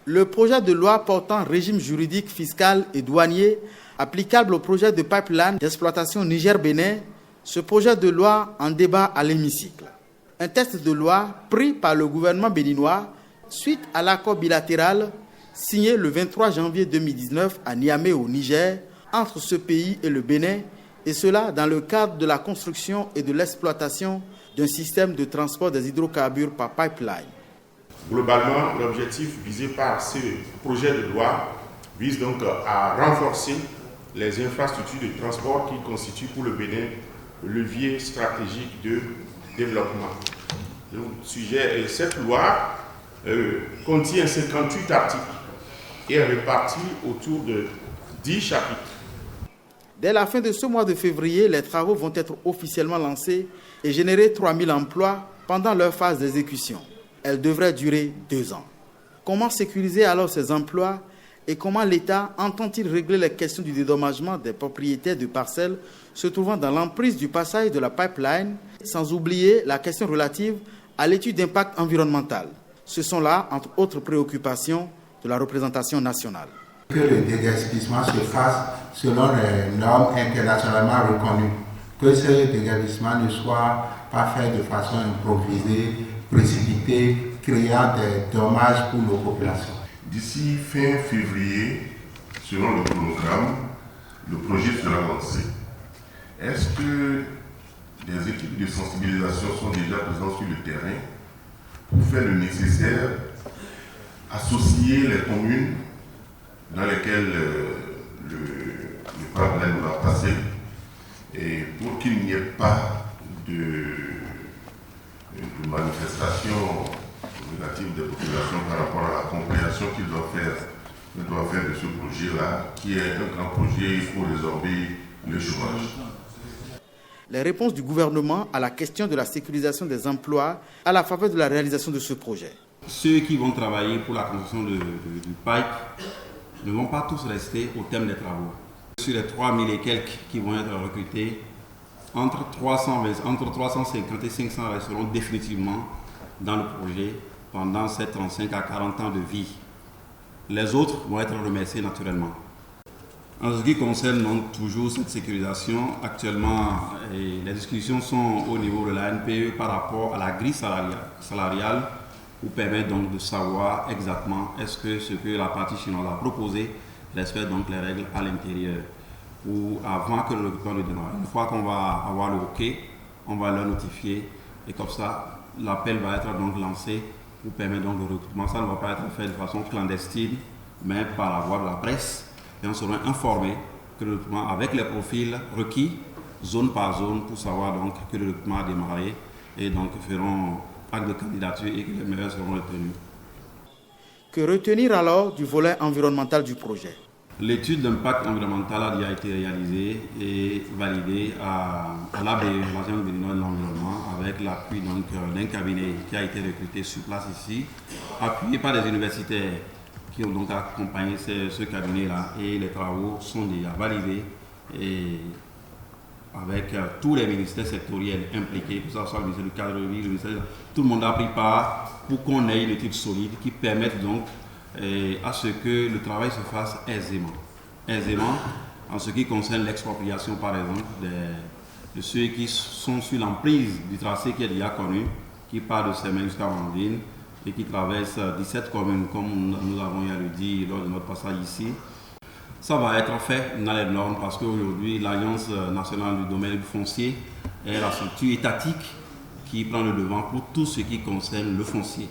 Le projet de loi portant régime juridique, fiscal et douanier applicable au projet de pipeline d'exploitation Niger-Bénin, ce projet de loi en débat à l'hémicycle. Un texte de loi pris par le gouvernement béninois suite à l'accord bilatéral signé le 23 janvier 2019 à Niamey au Niger entre ce pays et le Bénin, et cela dans le cadre de la construction et de l'exploitation d'un système de transport des hydrocarbures par pipeline. Globalement, l'objectif visé par ce projet de loi vise donc à renforcer les infrastructures de transport qui constituent pour le Bénin le levier stratégique de développement. Cette loi contient 58 articles et est répartie autour de 10 chapitres. Dès la fin de ce mois de février, les travaux vont être officiellement lancés et générer 3000 emplois pendant leur phase d'exécution. Elle devrait durer 2 ans. Comment sécuriser alors ces emplois et comment l'État entend-il régler les questions du dédommagement des propriétaires de parcelles se trouvant dans l'emprise du passage de la pipeline, sans oublier la question relative à l'étude d'impact environnemental. Ce sont là, entre autres préoccupations, de la représentation nationale. Que le déguerpissement se fasse selon les normes internationalement reconnues. Que ce déguerpissement ne soit pas fait de façon improvisée, précipitée, créant des dommages pour nos populations. D'ici fin février, selon le chronogramme, le projet sera lancé. Est-ce que des équipes de sensibilisation sont déjà présentes sur le terrain pour faire le nécessaire, associer les communes dans lesquelles le pipeline va passer et pour qu'il n'y ait pas de manifestations négatives des populations par rapport à la compréhension qu'ils doivent faire de ce projet-là, qui est un grand projet, il faut résorber le chômage. Les réponses du gouvernement à la question de la sécurisation des emplois à la faveur de la réalisation de ce projet. Ceux qui vont travailler pour la construction du pipe ne vont pas tous rester au terme des travaux. Sur les 3000 et quelques qui vont être recrutés, entre 350 et 500 resteront définitivement dans le projet pendant ces 35 à 40 ans de vie. Les autres vont être remerciés naturellement. En ce qui concerne donc toujours cette sécurisation, actuellement les discussions sont au niveau de la NPE par rapport à la grille salariale pour permettre donc de savoir exactement est-ce que ce que la partie chinoise a proposé respecte donc les règles à l'intérieur ou avant que le recrutement ne démarre. Une fois qu'on va avoir le OK, on va leur notifier et comme ça l'appel va être donc lancé pour permettre donc le recrutement. Ça ne va pas être fait de façon clandestine mais par la voie de la presse et on sera informé que le recrutement avec les profils requis zone par zone pour savoir donc que le recrutement a démarré et donc feront acte de candidature et que les meilleurs seront retenus. Que retenir alors du volet environnemental du projet? L'étude d'impact environnemental a déjà été réalisée et validée à l'ABE, l'Agence béninoise de l'environnement, avec l'appui d'un cabinet qui a été recruté sur place ici, appuyé par des universitaires qui ont donc accompagné ce cabinet-là et les travaux sont déjà validés et avec tous les ministères sectoriels impliqués, que ce soit le ministère du cadre de vie, le ministère, tout le monde a pris part pour qu'on ait une étude solide qui permette donc à ce que le travail se fasse aisément. Aisément en ce qui concerne l'expropriation par exemple de ceux qui sont sur l'emprise du tracé qui est déjà connu, qui part de Sémé jusqu'à Mandine et qui traverse 17 communes comme nous avons eu à le dire lors de notre passage ici. Ça va être fait dans les normes parce qu'aujourd'hui, l'Alliance nationale du domaine du foncier est la structure étatique qui prend le devant pour tout ce qui concerne le foncier.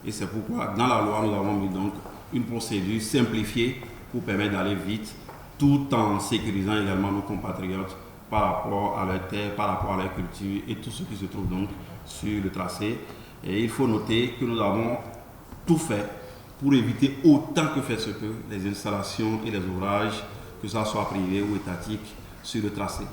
Et c'est pourquoi, dans la loi, nous avons mis donc une procédure simplifiée pour permettre d'aller vite, tout en sécurisant également nos compatriotes par rapport à leur terre, par rapport à leur culture et tout ce qui se trouve donc sur le tracé. Et il faut noter que nous avons tout fait pour éviter autant que faire se peut les installations et les ouvrages, que ce soit privés ou étatiques, sur le tracé.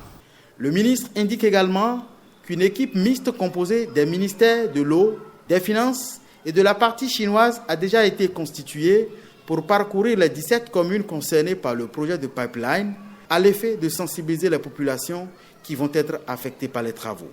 Le ministre indique également qu'une équipe mixte composée des ministères de l'eau, des finances et de la partie chinoise a déjà été constituée pour parcourir les 17 communes concernées par le projet de pipeline à l'effet de sensibiliser les populations qui vont être affectées par les travaux.